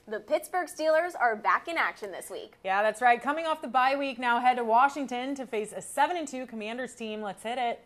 The Pittsburgh Steelers are back in action this week. Yeah, that's right. Coming off the bye week, now head to Washington to face a 7-2 Commanders team. Let's hit it.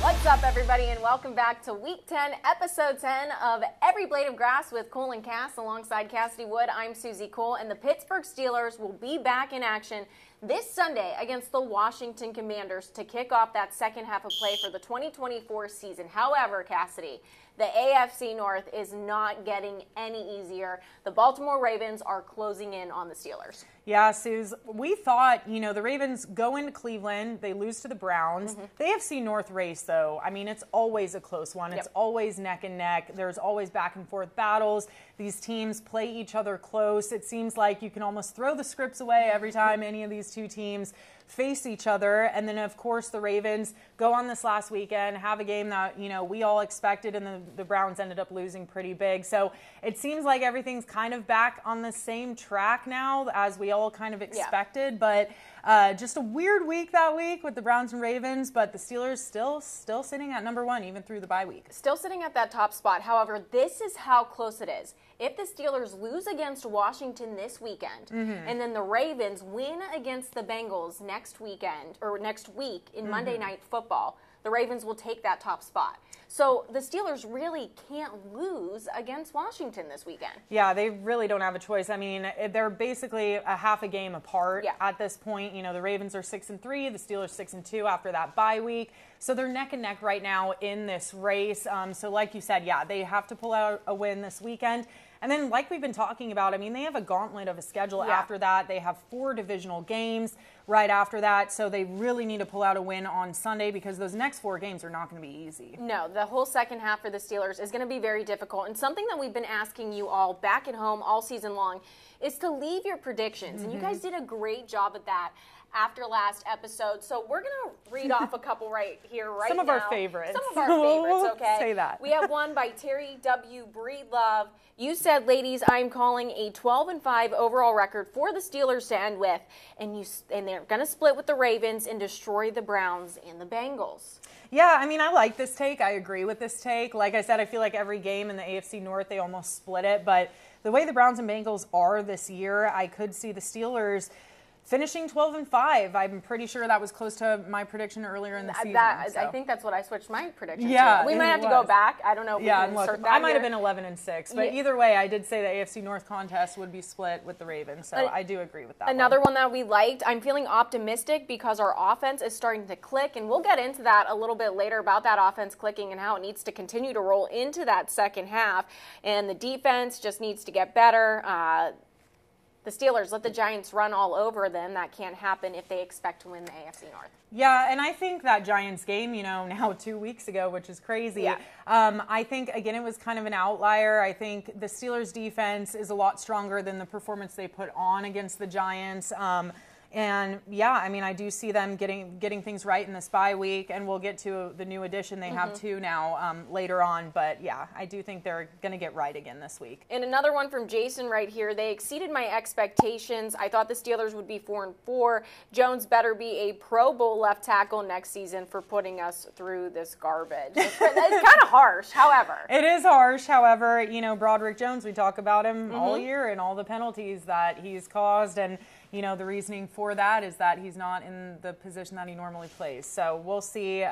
What's up, everybody, and welcome back to Week 10, Episode 10 of Every Blade of Grass with Cole and Cass. Alongside Cassidy Wood, I'm Suzie Cole, and the Pittsburgh Steelers will be back in action this Sunday against the Washington Commanders to kick off that second half of play for the 2024 season. However, Cassidy, the AFC North is not getting any easier. The Baltimore Ravens are closing in on the Steelers. Yeah, Suze, we thought, the Ravens go into Cleveland, they lose to the Browns. The AFC North race, though, it's always a close one. It's always neck and neck. There's always back and forth battles. These teams play each other close. It seems like you can almost throw the scripts away every time any of these two teams face each other. And then, of course, the Ravens go on this last weekend, have a game that, we all expected, and the Browns ended up losing pretty big. So it seems like everything's kind of back on the same track now as we all kind of expected. But just a weird week that week with the Browns and Ravens, but the Steelers still sitting at number one even through the bye week. Still sitting at that top spot. However, this is how close it is. If the Steelers lose against Washington this weekend, and then the Ravens win against the Bengals next week in Monday Night Football, the Ravens will take that top spot. So the Steelers really can't lose against Washington this weekend. Yeah, they really don't have a choice. They're basically a half a game apart at this point. The Ravens are 6-3, the Steelers 6-2 after that bye week. So they're neck and neck right now in this race. So like you said, they have to pull out a win this weekend. And then, like we've been talking about, they have a gauntlet of a schedule after that. They have 4 divisional games right after that. So they really need to pull out a win on Sunday because those next 4 games are not going to be easy. No, the whole second half for the Steelers is going to be very difficult. And something that we've been asking you all back at home all season long is to leave your predictions. And you guys did a great job at that after last episode. So we're going to read off a couple right now. Some of our favorites. Some of our favorites, okay? Say that. We have one by Terry W. Breedlove. You said, ladies, I'm calling a 12-5 overall record for the Steelers to end with, and they're going to split with the Ravens and destroy the Browns and the Bengals. Yeah, I like this take. I agree with this take. Like I said, I feel like every game in the AFC North, they almost split it. But the way the Browns and Bengals are this year, I could see the Steelers finishing 12-5. I'm pretty sure that was close to my prediction earlier in the season. I think that's what I switched my prediction to. We might have to go back. I don't know if we can insert that I might have been 11-6, but either way, I did say the AFC North contest would be split with the Ravens, so I do agree with that. Another one that we liked, I'm feeling optimistic because our offense is starting to click, and we'll get into that a little bit later about that offense clicking and how it needs to continue to roll into that second half, and the defense just needs to get better. The Steelers let the Giants run all over them. That can't happen if they expect to win the AFC North. Yeah, and I think that Giants game, now 2 weeks ago, which is crazy. Yeah. I think, again, it was kind of an outlier. I think the Steelers' defense is a lot stronger than the performance they put on against the Giants. And I do see them getting things right in this bye week, and we'll get to the new addition. They have 2 now later on, but I do think they're going to get right again this week. And another one from Jason right here. They exceeded my expectations. I thought the Steelers would be 4-4. Jones better be a Pro Bowl left tackle next season for putting us through this garbage. It's kind of harsh, however. It is harsh, however. Broderick Jones, we talk about him all year and all the penalties that he's caused, and the reasoning for that is that he's not in the position that he normally plays. So we'll see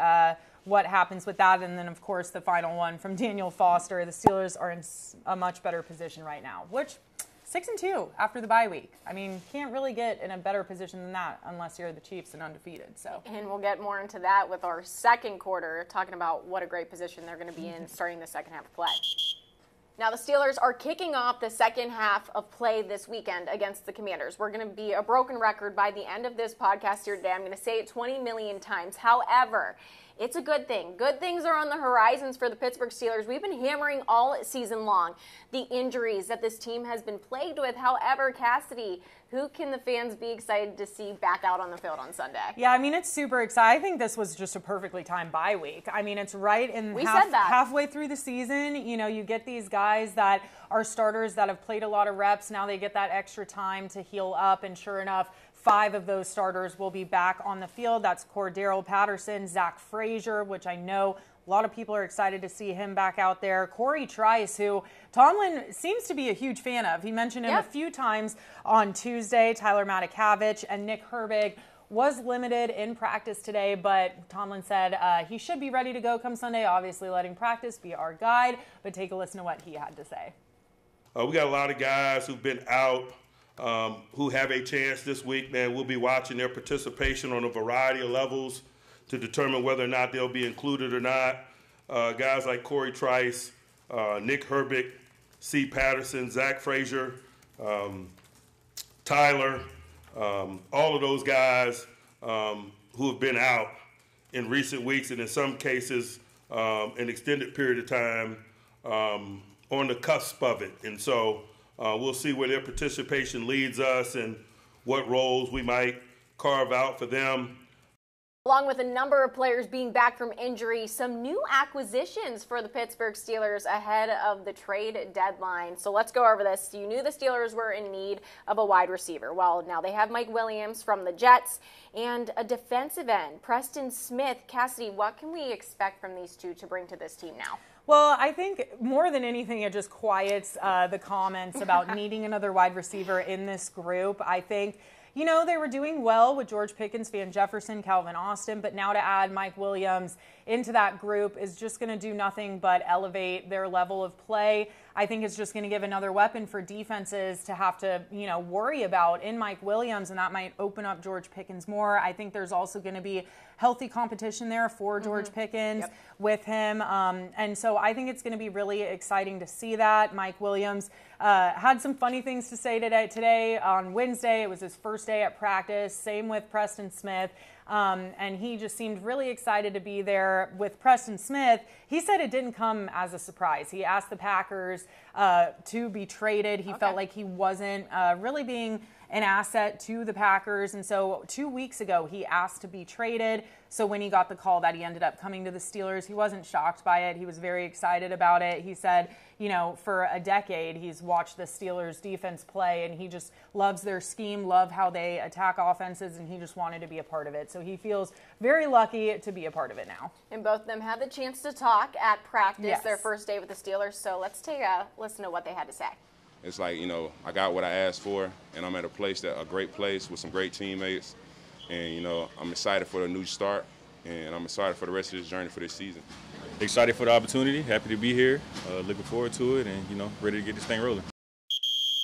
what happens with that. And then, of course, the final one from Daniel Foster. The Steelers are in a much better position right now, which 6-2 after the bye week. Can't really get in a better position than that unless you're the Chiefs and undefeated. So. And we'll get more into that with our second quarter, talking about what a great position they're going to be in starting the second half of play. Now, the Steelers are kicking off the second half of play this weekend against the Commanders. We're going to be a broken record by the end of this podcast here today. I'm going to say it 20 million times. However, it's a good thing. Good things are on the horizons for the Pittsburgh Steelers. We've been hammering all season long the injuries that this team has been plagued with. However, Cassidy, who can the fans be excited to see back out on the field on Sunday? Yeah, it's super exciting. I think this was just a perfectly timed bye week. It's right in halfway through the season. You get these guys that are starters that have played a lot of reps. Now they get that extra time to heal up, and sure enough, 5 of those starters will be back on the field. That's Cordero Patterson, Zach Frazier, which I know a lot of people are excited to see him back out there. Corey Trice, who Tomlin seems to be a huge fan of. He mentioned him a few times on Tuesday. Tyler Matakavich and Nick Herbig was limited in practice today, but Tomlin said he should be ready to go come Sunday, obviously letting practice be our guide. But take a listen to what he had to say. We got a lot of guys who've been out who have a chance this week, man. We'll be watching their participation on a variety of levels to determine whether or not they'll be included or not. Guys like Corey Trice, Nick Herbig, C. Patterson, Zach Frazier, Tyler, all of those guys who have been out in recent weeks and in some cases an extended period of time on the cusp of it. And so we'll see where their participation leads us and what roles we might carve out for them. Along with a number of players being back from injury, some new acquisitions for the Pittsburgh Steelers ahead of the trade deadline. So let's go over this. You knew the Steelers were in need of a wide receiver. Well, now they have Mike Williams from the Jets and a defensive end, Preston Smith. Cassidy, what can we expect from these two to bring to this team now? Well, I think more than anything, it just quiets the comments about needing another wide receiver in this group. I think, you know, they were doing well with George Pickens, Van Jefferson, Calvin Austin, but now to add Mike Williams into that group is just going to do nothing but elevate their level of play. I think it's just going to give another weapon for defenses to have to, you know, worry about in Mike Williams, and that might open up George Pickens more. I think there's also going to be healthy competition there for George Pickens with him. And so I think it's going to be really exciting to see that. Mike Williams had some funny things to say today on Wednesday. It was his first day at practice. Same with Preston Smith. And he just seemed really excited to be there with Preston Smith. He said it didn't come as a surprise. He asked the Packers to be traded. He felt like he wasn't really being an asset to the Packers. And so 2 weeks ago, he asked to be traded. So when he got the call that he ended up coming to the Steelers, he wasn't shocked by it. He was very excited about it. He said, you know, for a decade, he's watched the Steelers defense play, and he just loves their scheme, love how they attack offenses, and he just wanted to be a part of it. So he feels very lucky to be a part of it now. And both of them had the chance to talk at practice, their first day with the Steelers. So let's take a listen to what they had to say. It's like, you know, I got what I asked for, and I'm at a great place with some great teammates. And, you know, I'm excited for the new start, and I'm excited for the rest of this journey for this season. Excited for the opportunity, happy to be here, looking forward to it, and, you know, ready to get this thing rolling.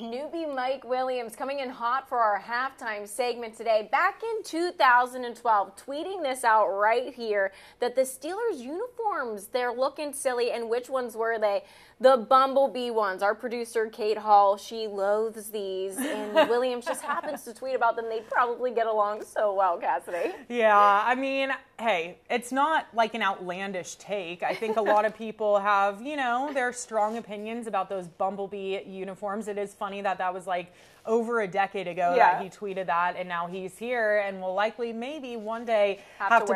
Newbie Mike Williams coming in hot for our halftime segment today. Back in 2012, tweeting this out right here, that the Steelers uniforms, they're looking silly. And which ones were they? The bumblebee ones. Our producer, Kate Hall, she loathes these. And Williams just happens to tweet about them. They'd probably get along so well, Cassidy. Yeah, I mean, hey, it's not like an outlandish take. I think a lot of people have, you know, their strong opinions about those bumblebee uniforms. It is funny that that was like over a decade ago that he tweeted that, and now he's here and will likely maybe one day have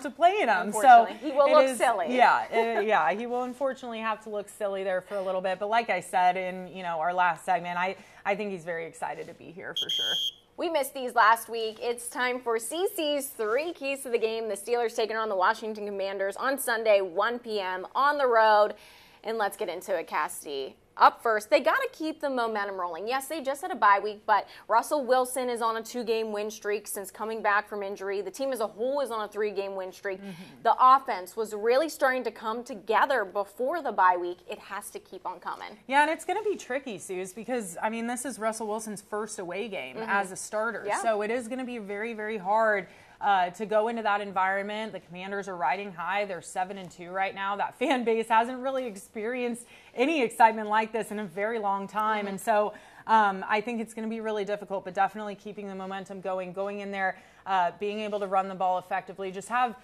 to play in them. So he will look silly. Yeah, he will unfortunately have to look silly there for a little bit. But like I said in, you know, our last segment, I think he's very excited to be here for sure. We missed these last week. It's time for CC's 3 keys to the game. The Steelers taking on the Washington Commanders on Sunday, 1 p.m. on the road. And let's get into it, Cassidy. Up first, they got to keep the momentum rolling. Yes, they just had a bye week, but Russell Wilson is on a 2-game win streak since coming back from injury. The team as a whole is on a 3-game win streak. The offense was really starting to come together before the bye week. It has to keep on coming. Yeah, and it's going to be tricky, Suze, because, I mean, this is Russell Wilson's first away game as a starter. Yeah. So it is going to be very, very hard to go into that environment. The Commanders are riding high. They're 7-2 right now. That fan base hasn't really experienced any excitement like this in a very long time. And so I think it's going to be really difficult, but definitely keeping the momentum going in there, being able to run the ball effectively, just have,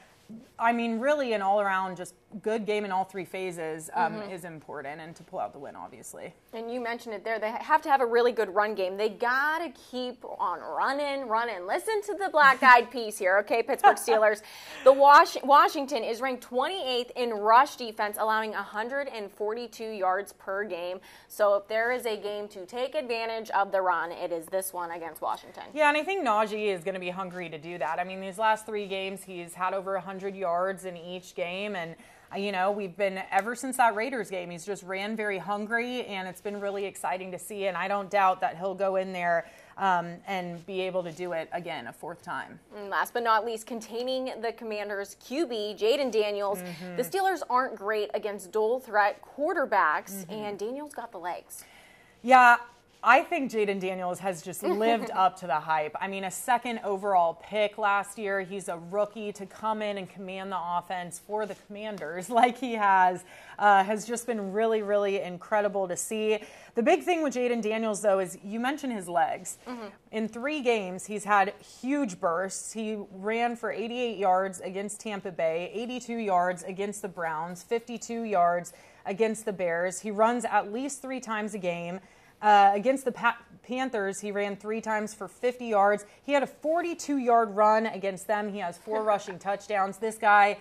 I mean, really an all-around just good game in all three phases is important, and to pull out the win, obviously. And you mentioned it there. They have to have a really good run game. They got to keep on running. Listen to the Black Eyed Peas here, okay, Pittsburgh Steelers. The Washington is ranked 28th in rush defense, allowing 142 yards per game. So if there is a game to take advantage of the run, it is this one against Washington. Yeah, and I think Najee is going to be hungry to do that. I mean, these last 3 games, he's had over 100 yards in each game, and we've been, ever since that Raiders game, he's just ran very hungry, and it's been really exciting to see, and I don't doubt that he'll go in there and be able to do it again a 4th time. And last but not least, containing the Commanders' QB, Jaden Daniels. The Steelers aren't great against dual threat quarterbacks, and Daniels got the legs. Yeah, I think Jaden Daniels has just lived up to the hype. I mean, a 2nd overall pick last year. He's a rookie to come in and command the offense for the Commanders like he has just been really, really incredible to see. The big thing with Jaden Daniels, though, is you mentioned his legs. In 3 games, he's had huge bursts. He ran for 88 yards against Tampa Bay, 82 yards against the Browns, 52 yards against the Bears. He runs at least 3 times a game. Against the Panthers, he ran 3 times for 50 yards. He had a 42-yard run against them. He has 4 rushing touchdowns. This guy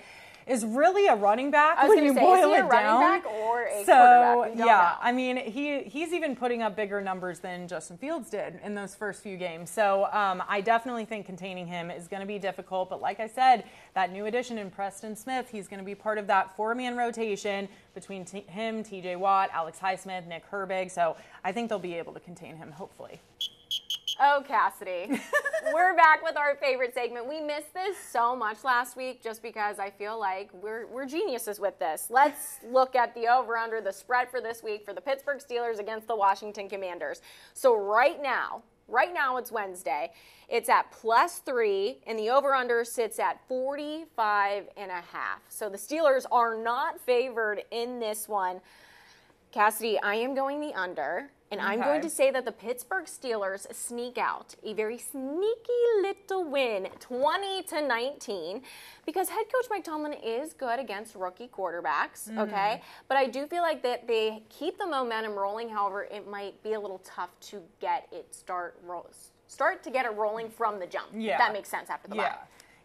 is really a running back when you boil it down. Is he a running back or a quarterback? Yeah, I mean, he's even putting up bigger numbers than Justin Fields did in those first few games. So I definitely think containing him is going to be difficult. But like I said, that new addition in Preston Smith, he's going to be part of that 4-man rotation between him, TJ Watt, Alex Highsmith, Nick Herbig. So I think they'll be able to contain him, hopefully. Oh, Cassidy. We're back with our favorite segment. We missed this so much last week just because I feel like we're geniuses with this. Let's look at the over-under, the spread for this week for the Pittsburgh Steelers against the Washington Commanders. So right now it's Wednesday. It's at +3, and the over-under sits at 45.5. So the Steelers are not favored in this one. Cassidy, I am going the under. And I'm going to say that the Pittsburgh Steelers sneak out a very sneaky little win, 20-19, because head coach Mike Tomlin is good against rookie quarterbacks, okay? But I do feel like that they keep the momentum rolling. However, it might be a little tough to get it start to get it rolling from the jump. Yeah. If that makes sense after the bye.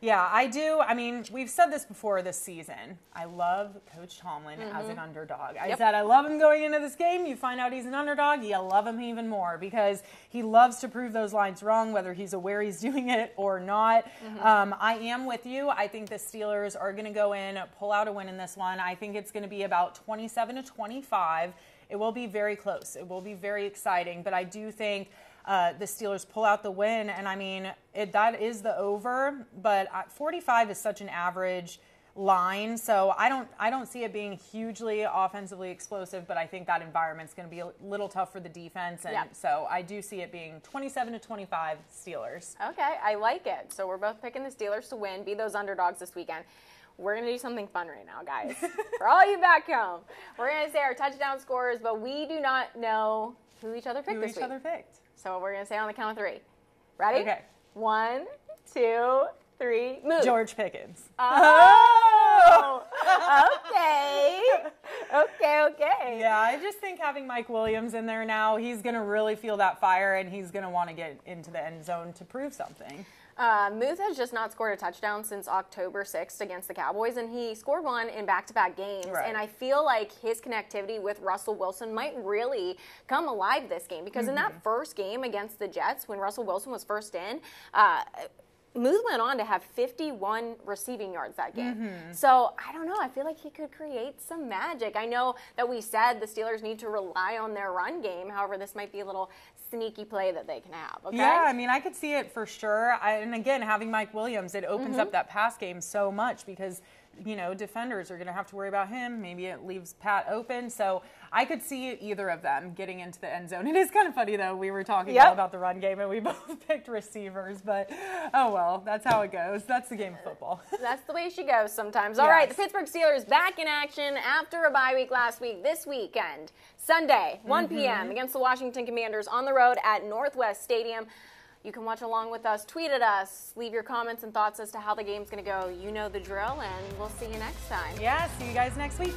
Yeah, I do. I mean, we've said this before this season. I love Coach Tomlin as an underdog. I said I love him going into this game. You find out he's an underdog, you love him even more because he loves to prove those lines wrong, whether he's aware he's doing it or not. I am with you. I think the Steelers are going to go in, pull out a win in this one. I think it's going to be about 27-25. It will be very close. It will be very exciting, but I do think the Steelers pull out the win, and I mean, that is the over, but 45 is such an average line, so I don't see it being hugely offensively explosive, but I think that environment's going to be a little tough for the defense, and so I do see it being 27-25 Steelers. Okay, I like it. So we're both picking the Steelers to win, be those underdogs this weekend. We're going to do something fun right now, guys. For all you back home, we're going to say our touchdown scores, but we do not know who each other picked this week. So we're going to say on the count of 3. Ready? Okay. 1, 2, 3, move. George Pickens. Oh! Okay. Yeah, I just think having Mike Williams in there now, he's going to really feel that fire, and he's going to want to get into the end zone to prove something. Muth has just not scored a touchdown since October 6th against the Cowboys, and he scored one in back-to-back games. Right. And I feel like his connectivity with Russell Wilson might really come alive this game because in that first game against the Jets, when Russell Wilson was first in, Muth went on to have 51 receiving yards that game. So, I don't know. I feel like he could create some magic. I know that we said the Steelers need to rely on their run game. However, this might be a little sneaky play that they can have, okay? Yeah, I mean, I could see it for sure. And again, having Mike Williams, it opens up that pass game so much because, you know, defenders are going to have to worry about him. Maybe it leaves Pat open. So I could see either of them getting into the end zone. It is kind of funny, though. We were talking about the run game, and we both picked receivers. But, oh, well, that's how it goes. That's the game of football. That's the way she goes sometimes. All right, the Pittsburgh Steelers back in action after a bye week last week. This weekend, Sunday, 1 p.m. against the Washington Commanders on the road at Northwest Stadium. You can watch along with us, tweet at us, leave your comments and thoughts as to how the game's going to go. You know the drill, and we'll see you next time. Yeah, see you guys next week.